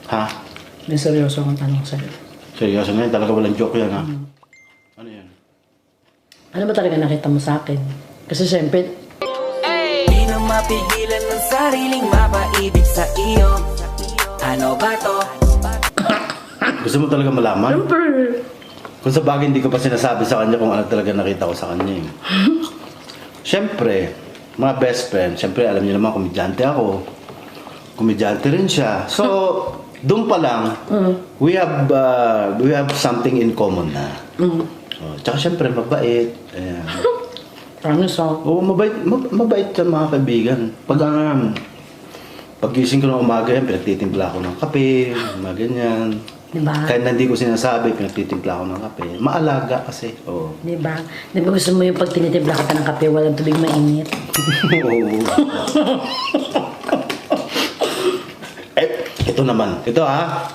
Ha? May seryoso akong tanong sa'yo. Seryoso na yun, talaga walang joke yan ha? Ano yan? Ano ba talaga nakita mo sa akin? Kasi siyempre, Di na mapigilan ng sariling mapaibig sa iyo. Ano ba to? Gusto mo talaga malaman? siyempre, Kung sa bagay hindi ko pa sinasabi sa kanya kung ano talaga nakita ko sa kanya. Siyempre, mga best friend, siyempre alam niyo naman komedyante ako. Komedyante rin siya. So, doon pa lang, we have something in common na. Oh, tsaka siyempre mabait. Ayan. promise ako. Oo, mabait ka mga kaibigan. Paggising ko ng umaga yan, pinagtitimpla ako ng kape, mga ganyan. Diba? Kahit na hindi ko sinasabi, pinagtitimpla ako ng kape. Maalaga kasi. Oo. Diba? Diba gusto mo yung pag tinitimpla ka pa ng kape, walang tubig mainit? Oo. Ito naman. Ito ha.